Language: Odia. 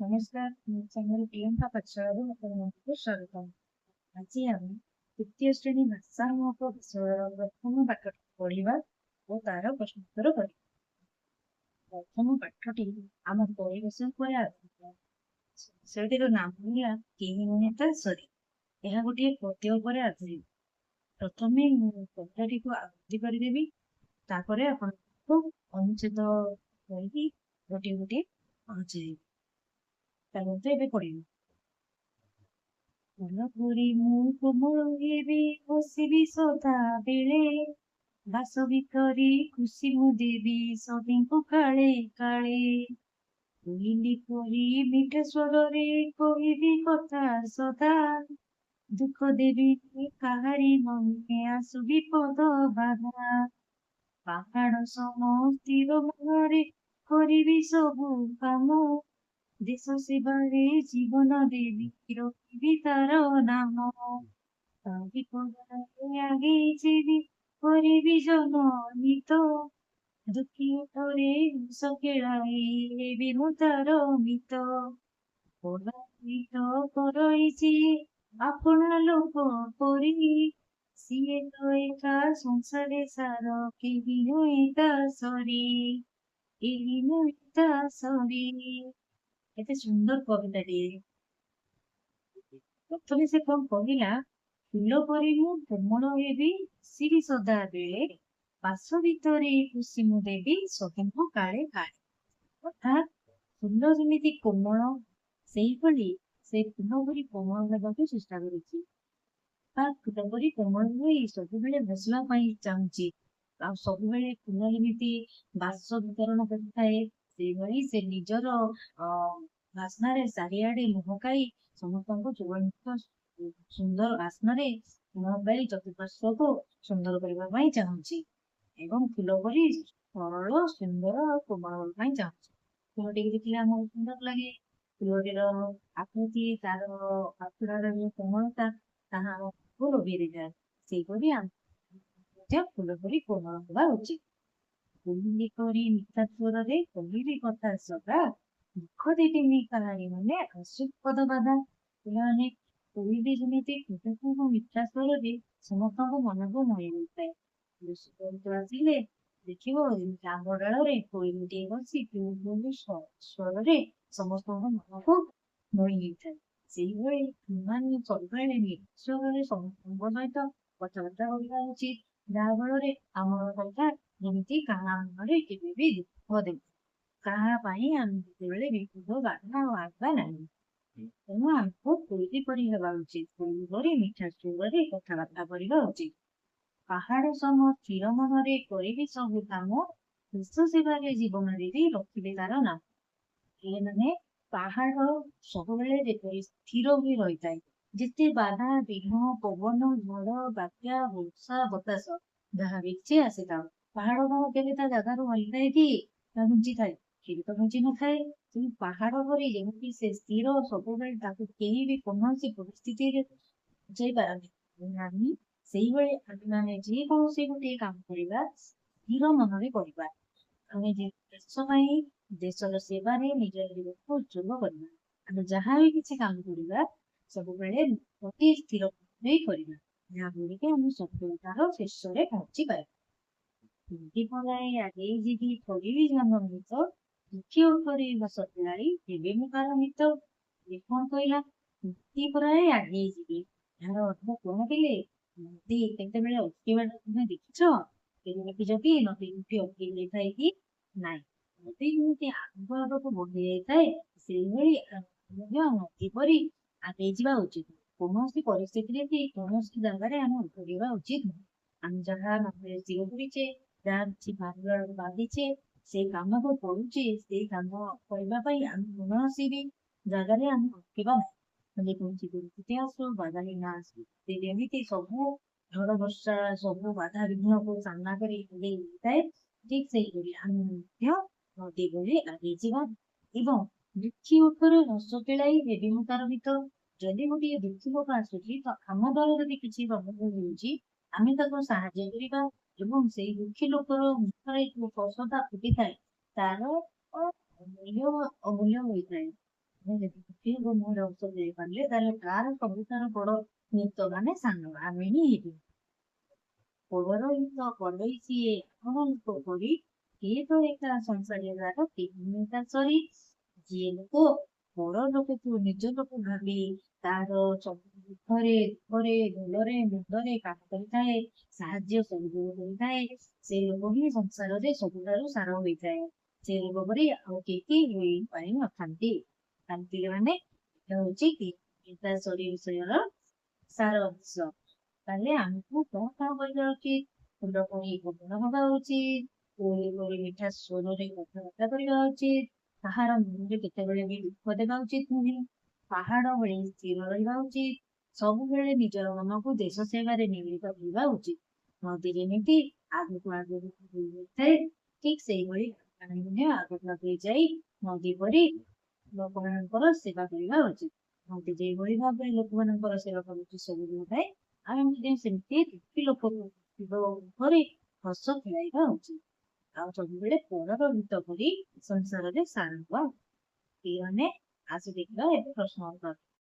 नमस्कार, मी चॅनल प्रियंका पाचाळावर आपल्याला स्वागतम। ଆଜି ଆମେ ତୃତୀୟ ଶ୍ରେଣୀ ଭାଷା ମହକ ବିଷୟର ପ୍ରଥମ ପାଠଟି ପଢିବା ଓ ତାର ପ୍ରଶ୍ନୋତ୍ତର କରିବା। ପ୍ରଥମ ପାଠଟି ଆମ ପରିବେଶ ଉପରେ ଆଧାରିତ। ସେଇଟିର ନାମ ହେଲା କେହି ନୁହେଁ ତା ସରି। ଏହା ଗୋଟିଏ ପଦ୍ୟ ଉପରେ ଆଧାରିତ। ପ୍ରଥମେ ମୁଁ ପଦ୍ୟଟିକୁ ଆବୃତ୍ତି କରିଦେବି, ତାପରେ ଆପଣଙ୍କୁ ଅନୁଚ୍ଛେଦ କରିକି ଗୋଟିଏ ଗୋଟିଏ ପହଞ୍ଚେଇବି। ଚାଲନ୍ତୁ ଏବେ ପଢିବା। ମନ ପୁରି ମୁଁ କୋମଳ ହେବି, ବସିବି ସଦାବେଳେ, ବାସ ଭିତରେ ଖୁସି ମୁଁ ଦେବି ସଭିଙ୍କୁ କାଳେ କାଳେ। କୋଇଲି ପରି ମିଠା ସ୍ୱରରେ କହିବି କଥା ସଦା, ଦୁଃଖ ଦେବିନି କାହାରି ମନେ ଆସୁ ବିପଦ ବାଧା। ପାହାଡ଼ ସମ ସ୍ଥିର ମନରେ କରିବି ସବୁ କାମ, ଦେଶ ସେବାରେ ଜୀବନ ଦେବି ରଖିବି ତାର ନାମ। ତାରି ପଦାରେ ଆଗେଇ ଯିବି କରିବି ଜନହିତ, ଦୁଃଖୀ ଓଠରେ ହସ ଖେଳାଇ ହେବି ମୁଁ ତାର ମିତ। ପରାଜିତ କରଇଛି ଆପଣା ଲୋକ ପରି, ସିଏ ତ ଏକା ସଂସାରେ ସାର, କେହି ନୁହେଁ ତା ସରି, କେହି ନୁହେଁ ତା ସରି। କେତେ ସୁନ୍ଦର କବିତାଟିଏ। ପ୍ରଥମେ ସେ କଣ କହିଲା, ଫୁଲ ପରି ମୁଁ କୋମଳ ହେବି, ବସିବି ସଦାବେଳେ, ବାସ ଭିତରେ ଖୁସି ମୁଁ ଦେବି ସଭିଙ୍କୁ କାଳେ କାଳେ। ଅର୍ଥାତ୍ ଫୁଲ ଯେମିତି କୋମଳ, ସେଇଭଳି ସେ ଫୁଲ ପରି କୋମଳ ହେବାକୁ ଚେଷ୍ଟା କରୁଛି। ବା ଫୁଲ ପରି କୋମଳ ହୋଇ ସବୁବେଳେ ବସିବା ପାଇଁ ଚାହୁଁଛି। ଆଉ ସବୁବେଳେ ଫୁଲ ଯେମିତି ବାସ ବିତରଣ କରିଥାଏ, ସେଇଭଳି ସେ ନିଜର ବାସ୍ନାରେ ଚାରିଆଡେ ମହକାଇ ସମସ୍ତଙ୍କୁ ସୁଗନ୍ଧିତ ସୁନ୍ଦର ବାସ୍ନାରେ ମହକାଇ ଚତୁଃପାର୍ଶ୍ୱକୁ ସୁନ୍ଦର କରିବା ପାଇଁ ଚାହୁଁଛି ଏବଂ ଫୁଲ ପରି ସରଳ ସୁନ୍ଦର ଆଉ କୋମଳ ହେବା ପାଇଁ ଚାହୁଁଛି। ଫୁଲଟିକୁ ଦେଖିଲେ ଆମକୁ ସୁନ୍ଦର ଲାଗେ। ଫୁଲଟିର ଆକୃତି, ତାର ପାଖୁଡାର ଯୋଉ କୋମଳତା, ତାହା ଆମକୁ ଲୋଭି ଦେଇଥାଏ। ସେଇପରି ମଧ୍ୟ ଫୁଲ ପରି କୋମଳ ହେବା ଉଚିତ। କୋଇଲି ପରି ମିଠା ସ୍ୱରରେ କହିବି କଥା ସଦା, ଦୁଃଖ ଦେବିନି କାହାରି ମନେ ଆସୁ ବିପଦ ବାଧା। ପିଲାମାନେ, କୋଇଲି ଯେମିତି କୁହୁ ମିଠା ସ୍ୱରରେ ସମସ୍ତଙ୍କ ମନକୁ ମୋହି ଦେଇଥାଏ। ବୃଷ ଋତୁ ଆସିଲେ ଦେଖିବ ଆମ୍ବ ଡାଳରେ କୋଇଲିଟିଏ ବସି କୁହୁ କୁହୁ ସ୍ୱରରେ ସମସ୍ତଙ୍କ ମନକୁ ମୋହି ଦେଇଥାଏ। ସେଇଭଳି ସେମାନେ ସବୁବେଳେ ସ୍ୱରରେ ସମସ୍ତଙ୍କ ସହିତ କଥାବାର୍ତ୍ତା କରିବା ଉଚିତ, ଯାହା ଫଳରେ ଆମର କଥା ଯେମିତି କାହା ମନରେ କେବେ ବି ଦୁଃଖ ଦେବ, କାହା ପାଇଁ ଆମେ ଯେତେବେଳେ ବିପଦ ବାଧା ଆଣିବା ନାହିଁ। ତେଣୁ ଆମକୁ କୋଇଲି ପରି ହେବା ଉଚିତ, କୋଇଲି ପରି ମିଠା ସ୍ୱରରେ କଥାବାର୍ତ୍ତା କରିବା ଉଚିତ। ପାହାଡ଼ ସମ ସ୍ଥିର ମନରେ କରିବି ସବୁ କାମ, ଦେଶ ସେବାରେ ଜୀବନ ଦେବି ରଖିବି ତାର ନାମ। ଇଏ ମାନେ ପାହାଡ଼ ସବୁବେଳେ ଯେପରି ସ୍ଥିର ହୋଇ ରହିଥାଏ, ଯେତେ ବାଧା ବିଘ୍ନ ପବନ ଝଡ଼ ବାତ୍ୟା ବର୍ଷା ବତାସ ଯାହା କିଛି ଆସିଥାଉ, ପାହାଡ଼ କଣ କେବେ ତା ଜାଗାରୁ ହଲିଥାଏ କି ଘୁଞ୍ଚିଥାଏ? କେବେ ତ ଘୁଞ୍ଚି ନଥାଏ। କିନ୍ତୁ ପାହାଡ଼ ପରି ଯେମିତି ସେ ସ୍ଥିର, ସବୁବେଳେ ତାକୁ କେହି ବି କୌଣସି ପରିସ୍ଥିତିରେ ବୁଝାଇ ପାରନ୍ତି ନାହିଁ। ସେଇଭଳି ଆମେମାନେ ଯେକୌଣସି ଗୋଟିଏ କାମ କରିବା ସ୍ଥିର ମନରେ କରିବା। ଆମେ ଦେଶ ପାଇଁ, ଦେଶର ସେବାରେ ନିଜର ଜୀବନକୁ ଉତ୍ସର୍ଗ କରିବା। ଆମେ ଯାହା ବି କିଛି କାମ କରିବା ସବୁବେଳେ ଅତି ସ୍ଥିର ହୋଇ କରିବା, ଯାହା ଫଳରେ ଆମେ ସଫଳତାର ଶୀର୍ଷରେ ପହଞ୍ଚି ପାରିବା। ଏମିତି ପଳାଏ ଆଗେଇ ଯିବି କରିବି ଜନହିତ, ଦୁଃଖୀ ଉପରେ ହସ ଖେଳାଇ ହେବି ମୁଁ ତାର ମିତ। ଇଏ କଣ କହିଲା, ନଦୀ ପଳାଏ ଆଗେଇ ଯିବି। ଏହାର ଅର୍ଥ କଣ କହିଲେ, ନଦୀ କେତେବେଳେ ଅଟକିବାଟା ତୁମେ ଦେଖିଛ? କେବେ ଦେଖିଛ କି ନଦୀ କେମିତି ଅଟକି ଯାଇଥାଏ କି? ନାଇଁ, ନଦୀ ଯେମିତି ଆଗ ଆଗକୁ ବଢି ଯାଇଥାଏ, ସେଇଭଳି ମଧ୍ୟ ନଦୀ ପରି ଆଗେଇ ଯିବା ଉଚିତ। କୌଣସି ପରିସ୍ଥିତିରେ କି କୌଣସି ଜାଗାରେ ଆମେ ଅଟକିବା ଉଚିତ ନୁହେଁ। ଆମେ ଯାହା ମନରେ ସ୍ଥିର କରିଛେ, ଯାହା କିଛି ଭାବିଛେ, ସେଇ କାମକୁ କରୁଛେ, ସେଇ କାମ କରିବା ପାଇଁ ଆମେ କୌଣସି ବି ଜାଗାରେ ଆମେ ଅଟକିବା ନାହିଁ। ଯେକୌଣସି ପରିସ୍ଥିତି ଆସୁ, ବାଧା ବିଘ୍ନ ଆସୁ, ସେ ଯେମିତି ସବୁ ଝଡ଼ ବର୍ଷା ସବୁ ବାଧା ବିଘ୍ନକୁ ସାମ୍ନା କରି ଆଗେଇ ଯାଇଥାଏ, ଠିକ ସେଇଭଳି ଆମେ ମଧ୍ୟ ନଦୀ ଭଳି ଆଗେଇ ଯିବା ଏବଂ ଦୁଃଖୀ ଉପରେ ହସ ଖେଳାଇ ହେବି ମୁଁ ତାର ମିତ। ଯଦି ଗୋଟିଏ ଦୁଃଖୀ ଲୋକ ଆସୁଛି, ତ ଆମ ଦ୍ୱାରା ଯଦି କିଛି ପ୍ରଭାବ ହେଉଛି, ଆମେ ତାକୁ ସାହାଯ୍ୟ କରିବା ଏବଂ ସେଇ ଦୁଃଖୀ ଲୋକର ମୁଖରେ ଯୋଉ ହସଟା ଫୁଟିଥାଏ, ତାର ମୂଲ୍ୟ ଅମୂଲ୍ୟ ହୋଇଥାଏ। ଆମେ ଯଦି ଗୋଟିଏ ମୁହଁରେ ଔଷଧ ଦେଇପାରିଲେ ତାହେଲେ ତାର ସବୁଠାରୁ ବଡ ଭୂତ ମାନେ ସାନ ଆମେ ହିଁ ହେଇଥିବୁ। ପର ହିତ କଲେଇ ସିଏ ଆପଣଙ୍କ ପରି କିଏ ତ ଏକା ସଂସାରିବାର ତିନିଟା ସରି ଯିଏ ଲୋକ ବଡ ଲୋକକୁ ନିଜ ଲୋକ ଭାବି ତାର ସବୁ ଦୁଃଖରେ ଭଲରେ ମନ୍ଦରେ କାମ କରିଥାଏ, ସାହାଯ୍ୟ ସହଯୋଗ କରିଥାଏ, ସେ ଲୋକ ହିଁ ସଂସାରରେ ସବୁଠାରୁ ସାର ହୋଇଥାଏ। ସେ ଲୋକ ପରି ଆଉ କେହି ହୋଇପାରିନଥାନ୍ତି। ଶାନ୍ତି ମାନେ ଏଇଟା ହଉଛି କି ଗୀତା ଶରୀ ବିଷୟର ସାର ଅଂଶ। ତାହେଲେ ଆମକୁ କଣ କରିବା ଉଚିତ? ଫୁଲ ପରି କୋମଳ ହବା ଉଚିତ, କୋଇଲି ପରି ମିଠା ସ୍ୱରରେ କଥାବାର୍ତ୍ତା କରିବା ଉଚିତ, କାହାର ମନରେ କେତେବେଳେ ବି ଦୁଃଖ ଦେବା ଉଚିତ ନୁହେଁ, ପାହାଡ ଭଳି ସ୍ଥିର ରହିବା ଉଚିତ, ସବୁବେଳେ ନିଜର ମନକୁ ଦେଶ ସେବାରେ ନିୟୋଜିତ କରିବା ଉଚିତ। ନଦୀ ଯେମିତି ଆଗକୁ ଆଗକୁ ଯାଇଥାଏ, ଠିକ ସେଇଭଳି ଆମେ ମଧ୍ୟ ଆଗକୁ ଆଗେଇ ଯାଇ ନଦୀ ପରି ଲୋକମାନଙ୍କର ସେବା କରିବା ଉଚିତ। ନଦୀ ଯେଭଳି ଭାବରେ ଲୋକମାନଙ୍କର ସେବା କରୁଛି ସବୁଦିନ ପାଇଁ, ଆମେ ମଧ୍ୟ ସେମିତି ଦୁଃଖୀ ଲୋକଙ୍କ ଉପରେ ହସ ଖେଳାଇବା ଉଚିତ। ଆଉ ସବୁବେଳେ ପରର ହିତ କରି ସଂସାରରେ ସାର ହବା। ପିଲାମାନେ ଆସି ଦେଖିବା ଏବେ ପ୍ରଶ୍ନ ଉତ୍ତର।